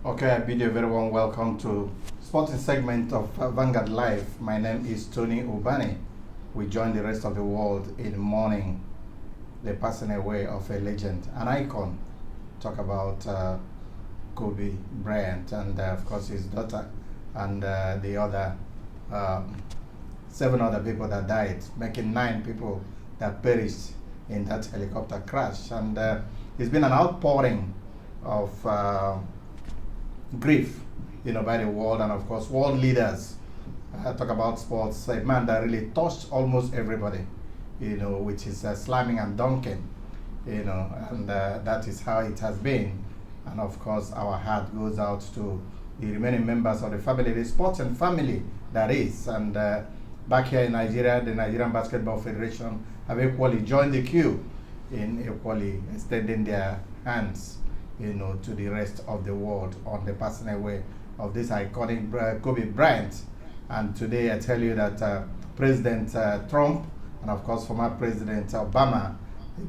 Okay, I bid you very warm welcome to sporting segment of Vanguardlive. My name is Tony Ubani. We join the rest of the world in mourning the passing away of a legend, an icon. Talk about Kobe Bryant and of course his daughter and the other 7 other people that died, making 9 people that perished in that helicopter crash. And it's been an outpouring of grief, by the world, and of course world leaders. Talk about sports, a man that really touched almost everybody, which is slamming and dunking, and that is how it has been. And of course, our heart goes out to the remaining members of the family, the sports and family that is. And back here in Nigeria, the Nigerian Basketball Federation have equally joined the queue in equally extending their hands to the rest of the world on the passing away of this iconic Kobe Bryant. And today I tell you that President Trump and of course former President Obama,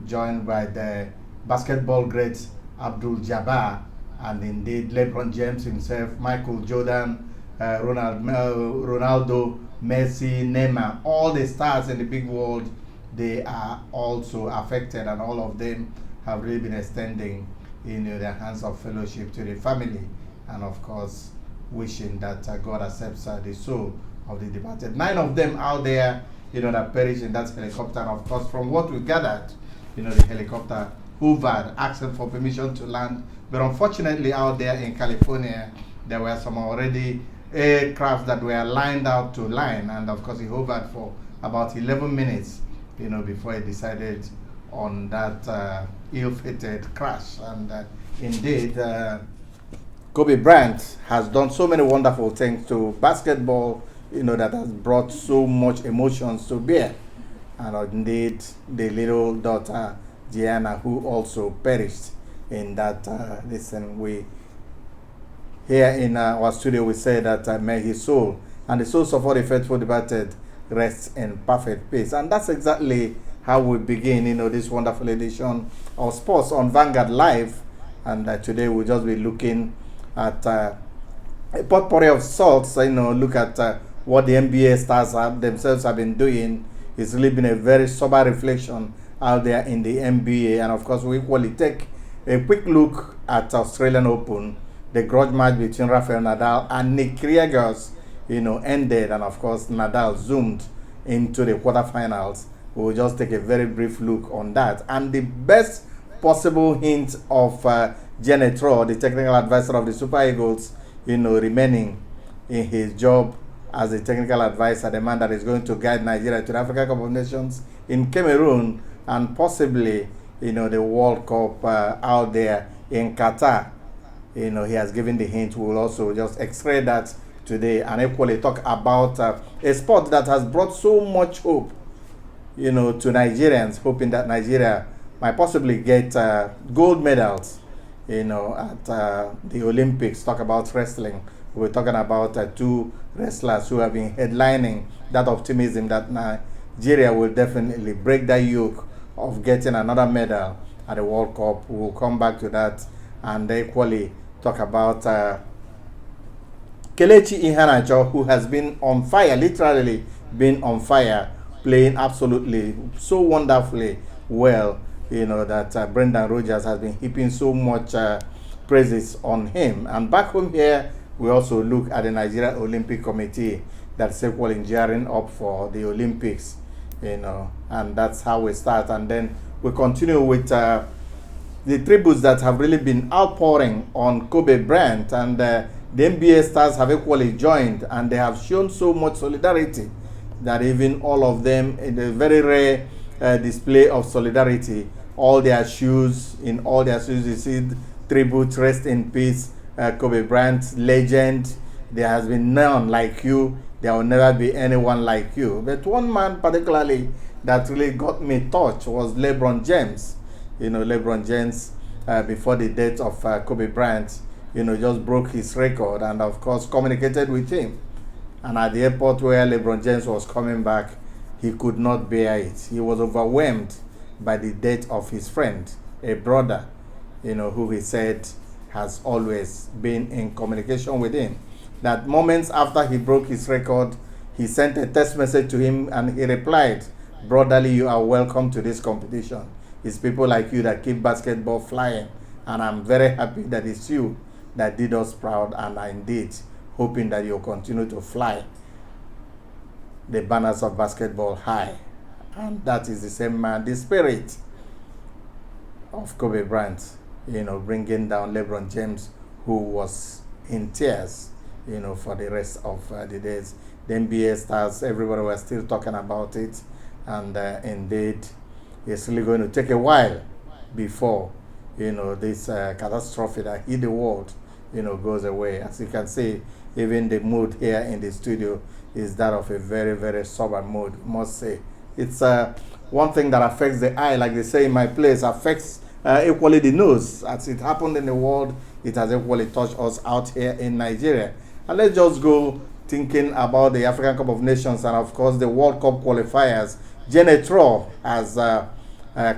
joined by the basketball great Abdul Jabbar, and indeed LeBron James himself, Michael Jordan, Ronaldo, Messi, Neymar, all the stars in the big world, they are also affected, and all of them have really been extending their hands of fellowship to the family, and of course wishing that God accepts the soul of the departed. 9 of them out there, that perished in that helicopter. And of course, from what we gathered, the helicopter hovered, asking for permission to land. But unfortunately, out there in California, there were some already aircrafts that were lined out to line, and of course, he hovered for about 11 minutes, before he decided on that ill-fated crash. And indeed, Kobe Bryant has done so many wonderful things to basketball, that has brought so much emotions to bear. And indeed, the little daughter, Iheanacho, who also perished in that. We here in our studio, we say that may his soul and the souls of all the faithful departed rest in perfect peace. And that's exactly how we begin, this wonderful edition of sports on Vanguardlive. And today we'll just be looking at a potpourri of sorts. Look at what the NBA stars themselves have been doing. It's really been a very sober reflection out there in the NBA. And of course, we equally take a quick look at Australian Open, the grudge match between Rafael Nadal and Nick Kyrgios, ended. And of course, Nadal zoomed into the quarterfinals. We'll just take a very brief look on that. And the best possible hint of Janet Rowe, the technical advisor of the Super Eagles, remaining in his job as a technical advisor, the man that is going to guide Nigeria to the Africa Cup of Nations in Cameroon, and possibly, the World Cup out there in Qatar. He has given the hint. We'll also just x-ray that today and equally talk about a sport that has brought so much hope, to Nigerians, hoping that Nigeria might possibly get gold medals, at the Olympics. Talk about wrestling. We're talking about 2 wrestlers who have been headlining that optimism that Nigeria will definitely break that yoke of getting another medal at the World Cup. We'll come back to that and equally talk about Kelechi Iheanacho, who has been on fire, literally been on fire, playing absolutely so wonderfully well, that Brendan Rodgers has been heaping so much praises on him. And back home here, we also look at the Nigeria Olympic Committee that's equally gearing up for the Olympics, and that's how we start. And then we continue with the tributes that have really been outpouring on Kobe Bryant, and the NBA stars have equally joined, and they have shown so much solidarity that even all of them, in a very rare display of solidarity, all their shoes, you see tribute, rest in peace, Kobe Bryant, legend. There has been none like you. There will never be anyone like you. But one man particularly that really got me touched was LeBron James. LeBron James, before the death of Kobe Bryant, just broke his record and of course communicated with him. And at the airport where LeBron James was coming back, he could not bear it. He was overwhelmed by the death of his friend, a brother, who he said has always been in communication with him. That moments after he broke his record, he sent a text message to him and he replied, "Brotherly, you are welcome to this competition. It's people like you that keep basketball flying, and I'm very happy that it's you that did us proud, and I indeed hoping that you'll continue to fly the banners of basketball high." And that is the same man, the spirit of Kobe Bryant, bringing down LeBron James, who was in tears, for the rest of the days. The NBA stars, everybody was still talking about it, and indeed, it's really going to take a while before, this catastrophe that hit the world, goes away. As you can see, even the mood here in the studio is that of a very, very sober mood, must say. It's one thing that affects the eye, like they say in my place, affects equally the nose. As it happened in the world, it has equally touched us out here in Nigeria. And let's just go thinking about the African Cup of Nations and, of course, the World Cup qualifiers. Iheanacho has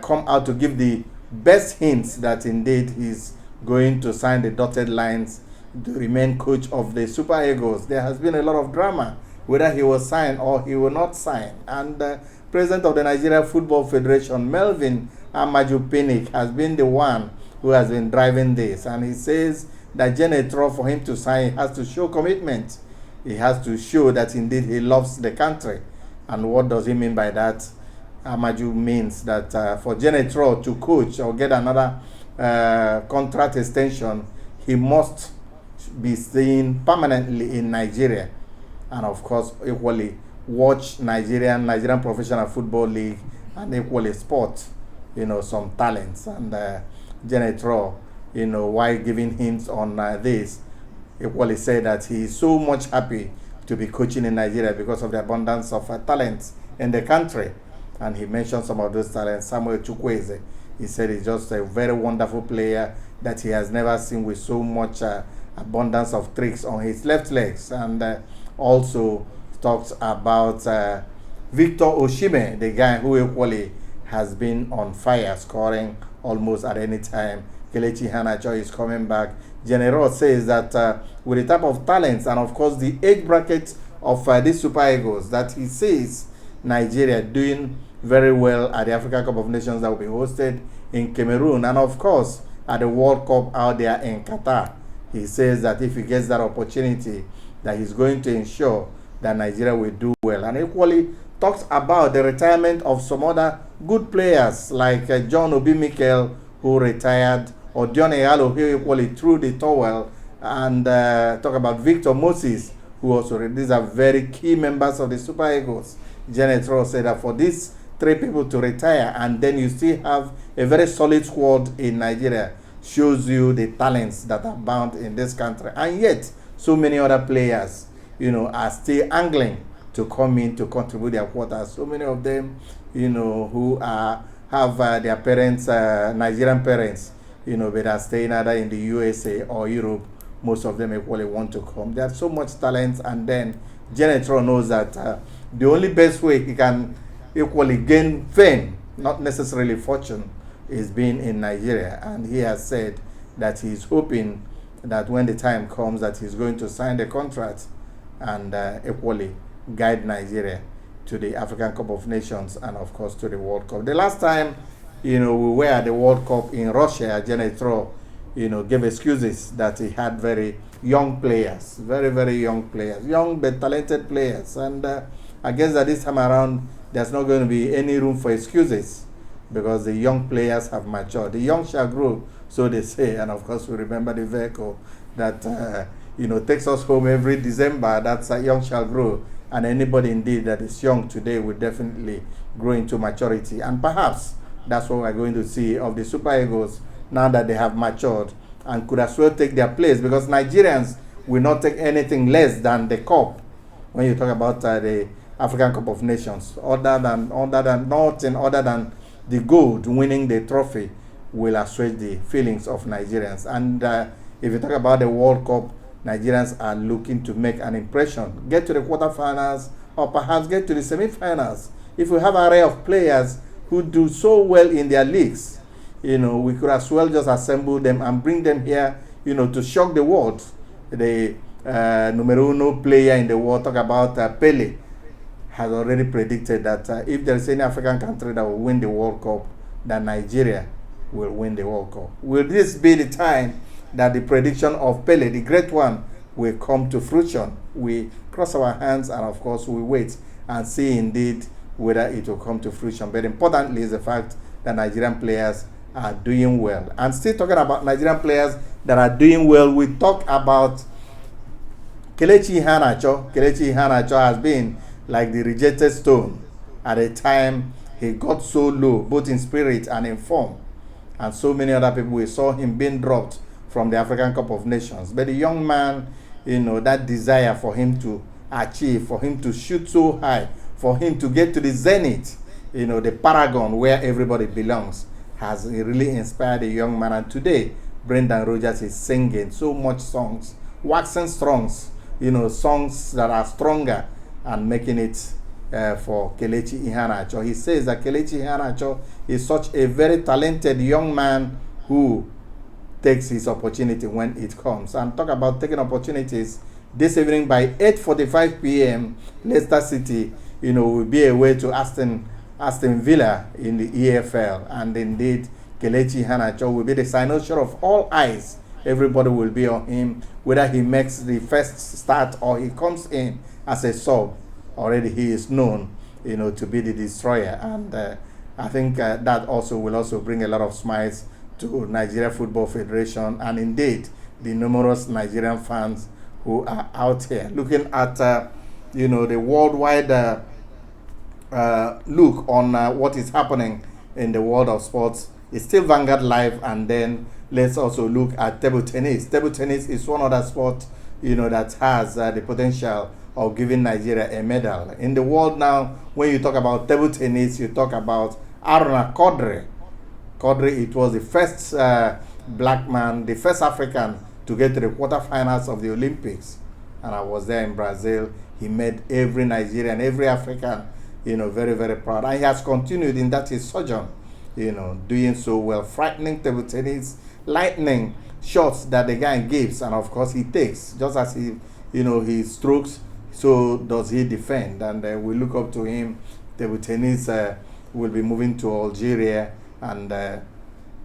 come out to give the best hints that indeed he's going to sign the dotted lines to remain coach of the Super Eagles. There has been a lot of drama whether he will sign or he will not sign. And President of the Nigeria Football Federation, Melvin Amaju, has been the one who has been driving this. And he says that Iheanacho, for him to sign, has to show commitment. He has to show that indeed he loves the country. And what does he mean by that? Amaju means that for Iheanacho to coach or get another contract extension, he must be staying permanently in Nigeria. And of course, equally watch Nigerian Professional Football League, and equally sport, some talents. And Iheanacho, while giving hints on this, equally said that he is so much happy to be coaching in Nigeria because of the abundance of talents in the country. And he mentioned some of those talents. Samuel Chukwueze, he said he's just a very wonderful player that he has never seen with so much abundance of tricks on his left legs. And also talks about Victor Osimhen, the guy who equally has been on fire, scoring almost at any time. Kelechi Iheanacho is coming back. Iheanacho says that with the type of talents and, of course, the age bracket of these Super Eagles, that he sees Nigeria doing very well at the African Cup of Nations that will be hosted in Cameroon, and, of course, at the World Cup out there in Qatar. He says that if he gets that opportunity, that he's going to ensure that Nigeria will do well. And equally talks about the retirement of some other good players like John Obi Mikel, who retired, or Dion Iheanacho, who equally threw the towel, and talk about Victor Moses, who also, these are very key members of the Super Eagles. Iheanacho said that for these three people to retire and then you still have a very solid squad in Nigeria shows you the talents that are bound in this country. And yet, so many other players, are still angling to come in to contribute their quotas. So many of them, who have their parents, Nigerian parents, but are staying either in the USA or Europe. Most of them equally want to come. They have so much talent, and then Iheanacho knows that the only best way he can equally gain fame, not necessarily fortune, is being in Nigeria. And he has said that he's hoping that when the time comes that he's going to sign the contract and equally guide Nigeria to the African Cup of Nations and, of course, to the World Cup. The last time, we were at the World Cup in Russia, Iheanacho, gave excuses that he had very young players, very, very young players, young but talented players. And I guess that this time around, there's not going to be any room for excuses because the young players have matured. The young shall grow, so they say. And, of course, we remember the vehicle that, takes us home every December. That's Young Shall Grow. And anybody indeed that is young today will definitely grow into maturity. And perhaps that's what we're going to see of the Super Eagles now that they have matured and could as well take their place, because Nigerians will not take anything less than the cup when you talk about the African Cup of Nations. Other than nothing other than the gold, winning the trophy, will assuage the feelings of Nigerians. And if you talk about the World Cup, Nigerians are looking to make an impression, get to the quarterfinals, or perhaps get to the semifinals. If we have an array of players who do so well in their leagues, we could as well just assemble them and bring them here, to shock the world. The numero uno player in the world, talk about Pele, has already predicted that if there is any African country that will win the World Cup, that Nigeria will win the World Cup. Will this be the time that the prediction of Pele, the great one, will come to fruition? We cross our hands and of course we wait and see indeed whether it will come to fruition. But importantly is the fact that Nigerian players are doing well. And still talking about Nigerian players that are doing well, we talk about Kelechi Iheanacho. Kelechi Iheanacho has been like the rejected stone. At a time he got so low, both in spirit and in form. And so many other people, we saw him being dropped from the African Cup of Nations. But the young man, that desire for him to achieve, for him to shoot so high, for him to get to the zenith, the paragon where everybody belongs, has really inspired a young man. And today, Brendan Rodgers is singing so much songs, waxing songs, songs that are stronger and making it for Kelechi Iheanacho. He says that Kelechi Iheanacho is such a very talented young man who takes his opportunity when it comes. And talk about taking opportunities. This evening by 8:45 p.m., Leicester City, will be away to Aston Villa in the EFL. And indeed, Kelechi Iheanacho will be the cynosure of all eyes. Everybody will be on him, whether he makes the first start or he comes in as a sub. Already he is known, to be the destroyer. And I think that also will also bring a lot of smiles to Nigeria Football Federation and indeed the numerous Nigerian fans who are out here looking at the worldwide look on what is happening in the world of sports. It's still Vanguardlive, and then let's also look at table tennis. Table tennis is one other sport that has the potential of giving Nigeria a medal. In the world now, when you talk about table tennis, you talk about Iheanacho. It was the first black man, the first African to get to the quarterfinals of the Olympics. And I was there in Brazil. He made every Nigerian, every African, very, very proud. And he has continued in that his sojourn, doing so well, frightening table tennis, lightning shots that the guy gives, and of course he takes. Just as he strokes, so does he defend. And we look up to him. Table tennis will be moving to Algeria, and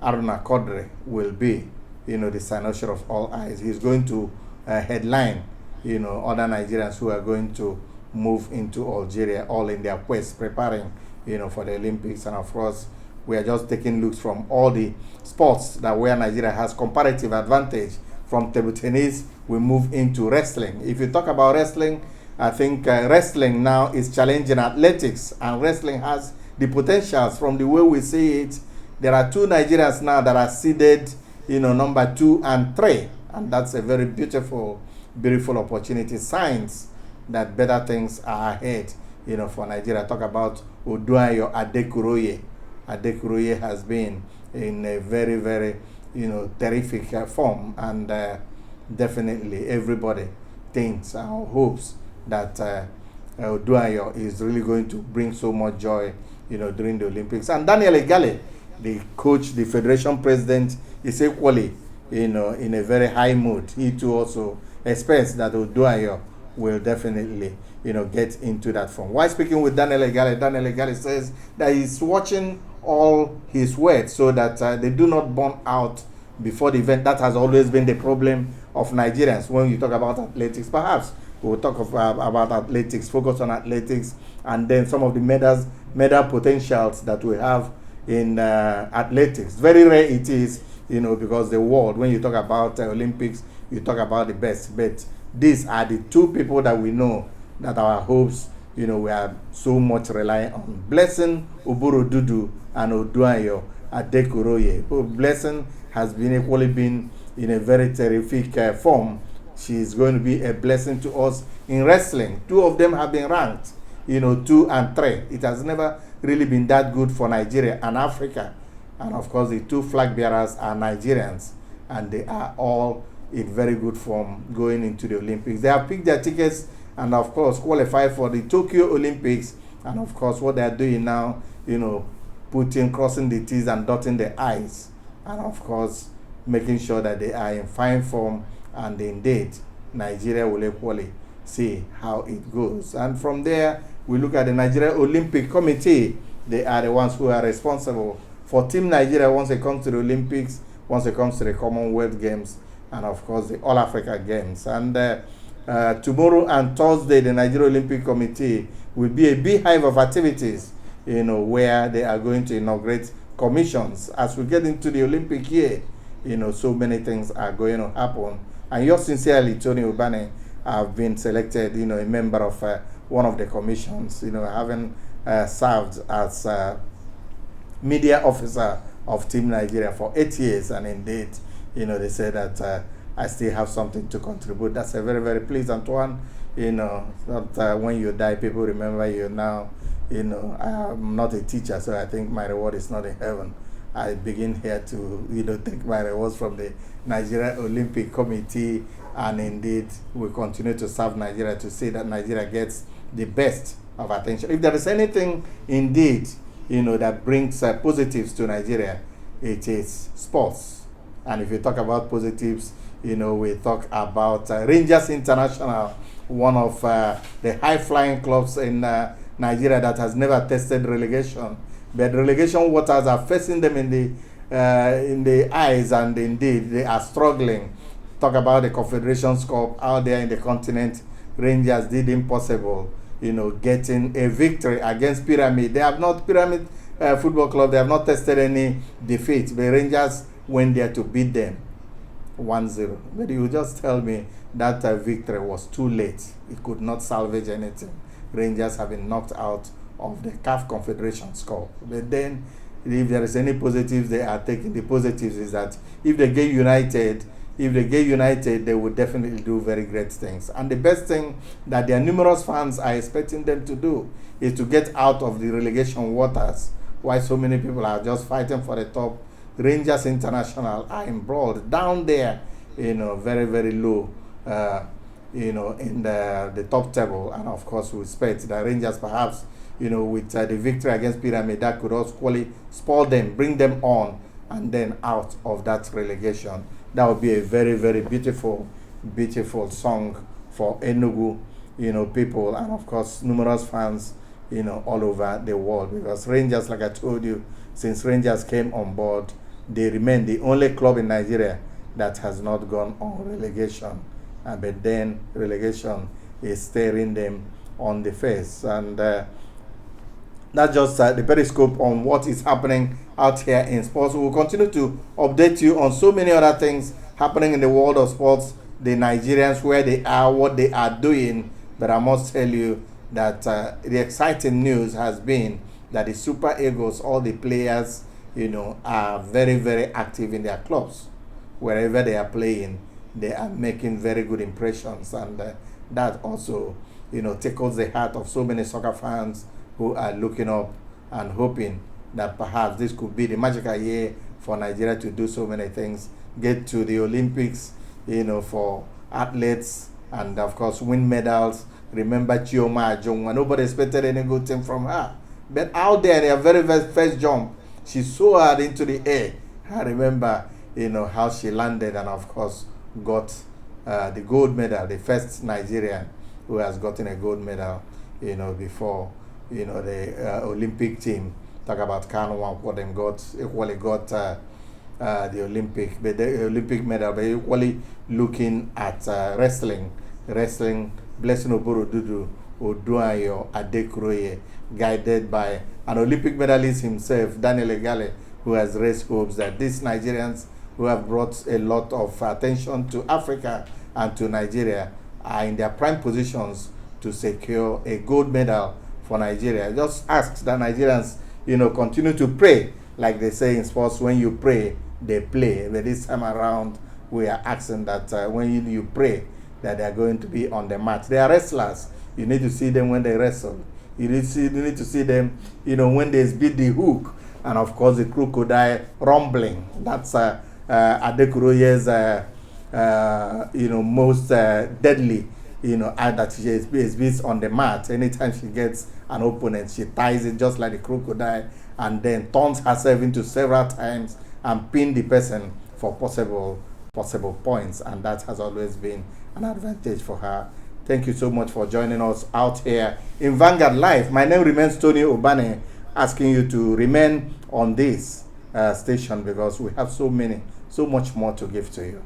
Iheanacho will be, the cynosure of all eyes. He's going to headline, other Nigerians who are going to move into Algeria, all in their quest, preparing, for the Olympics. And of course, we are just taking looks from all the sports that where Nigeria has comparative advantage. From table tennis, we move into wrestling. If you talk about wrestling, I think wrestling now is challenging athletics, and wrestling has the potentials. From the way we see it, there are two Nigerians now that are seeded, number 2 and 3, and that's a very beautiful opportunity. Signs that better things are ahead, for Nigeria. Talk about Oduayo Adekuroye. Adekuroye has been in a very, very, terrific form, and definitely everybody thinks or hopes that Oduayo is really going to bring so much joy, during the Olympics. And Daniel Egale, the coach, the federation president, is equally, in a very high mood. He too also expects that Oduayo will definitely, get into that form. While speaking with Daniel Egale says that he's watching all his words so that they do not burn out before the event. That has always been the problem of Nigerians when you talk about athletics. Perhaps we'll talk about athletics, focus on athletics, and then some of the medal potentials that we have in athletics. Very rare it is, because the world, when you talk about Olympics, you talk about the best. But these are the two people that we know that our hopes, we are so much relying on. Blessing Uburu and Oduayo Adekuroye. Blessing has equally been in a very terrific form. She is going to be a blessing to us in wrestling. Two of them have been ranked, 2 and 3. It has never really been that good for Nigeria and Africa. And of course, the two flag bearers are Nigerians, and they are all in very good form going into the Olympics. They have picked their tickets and of course qualified for the Tokyo Olympics. And of course, what they are doing now, crossing the T's and dotting the I's, and of course making sure that they are in fine form, and indeed Nigeria will equally see how it goes. And from there, we look at the Nigeria Olympic Committee. They are the ones who are responsible for Team Nigeria once it comes to the Olympics, once it comes to the Commonwealth Games, and of course the All Africa Games. And tomorrow and Thursday, the Nigeria Olympic Committee will be a beehive of activities, where they are going to inaugurate commissions. As we get into the Olympic year, so many things are going to happen. And yours sincerely, Tony Ubane, have been selected, a member of one of the commissions, having served as media officer of Team Nigeria for 8 years. And indeed, they say that I still have something to contribute. That's a very, very pleasant one. That when you die, people remember you now. I'm not a teacher, so I think my reward is not in heaven. I begin here to, take my rewards from the Nigeria Olympic Committee, and indeed we continue to serve Nigeria to see that Nigeria gets the best of attention. If there is anything indeed, that brings positives to Nigeria, it is sports. And if you talk about positives, we talk about Rangers International, one of the high-flying clubs in Nigeria that has never tested relegation. But relegation waters are facing them in the eyes, and indeed they are struggling. Talk about the Confederations Cup out there in the continent. Rangers did impossible, getting a victory against Pyramid. They have not, Pyramid Football Club, they have not tested any defeat. The Rangers went there to beat them 1-0. But you just tell me that victory was too late. It could not salvage anything. Rangers have been knocked out of the CAF Confederations Cup. But then, if there is any positives they are taking, the positives is that if they get united, they will definitely do very great things. And the best thing that their numerous fans are expecting them to do is to get out of the relegation waters. Why so many people are just fighting for the top. Rangers International are embroiled down there, very, very low, in the top table. And of course, we expect the Rangers perhaps, with the victory against Pyramid, that could also spoil them, bring them on, and then out of that relegation. That would be a very, very beautiful, beautiful song for Enugu, people, and of course, numerous fans, all over the world. Because Rangers, like I told you, since Rangers came on board, they remain the only club in Nigeria that has not gone on relegation. But then relegation is staring them on the face. And that's just the periscope on what is happening out here in sports. We will continue to update you on so many other things happening in the world of sports, the Nigerians, where they are, what they are doing. But I must tell you that the exciting news has been that the Super Eagles, all the players, are very, very active in their clubs. Wherever they are playing, they are making very good impressions. And that also, tickles the heart of so many soccer fans who are looking up and hoping that perhaps this could be the magical year for Nigeria to do so many things, get to the Olympics, for athletes, and of course win medals. Remember Chioma Ajungwa, nobody expected any good thing from her. But out there, in her very first jump, she soared into the air. I remember, how she landed, and of course got the gold medal, the first Nigerian who has gotten a gold medal, before, the Olympic team. Talk about Kanu, what them equally got the Olympic, but the Olympic medal, but equally looking at wrestling, Blessing Oborodudu Oduayo Adekroye, guided by an Olympic medalist himself, Daniel Egale, who has raised hopes that these Nigerians who have brought a lot of attention to Africa and to Nigeria are in their prime positions to secure a gold medal for Nigeria. Just ask that Nigerians, continue to pray. Like they say in sports, when you pray, they play. But this time around, we are asking that when you pray, that they are going to be on the mat. They are wrestlers. You need to see them when they wrestle. You need to see them, when they beat the hook. And of course, the crocodile rumbling. That's Adekuroye's, most deadly, that she is on the mat. Anytime she gets an opponent, she ties it just like the crocodile, and then turns herself into several times and pin the person for possible points, and that has always been an advantage for her. Thank you so much for joining us out here in Vanguard Live. My name remains Tony Obane, asking you to remain on this station because we have so much more to give to you.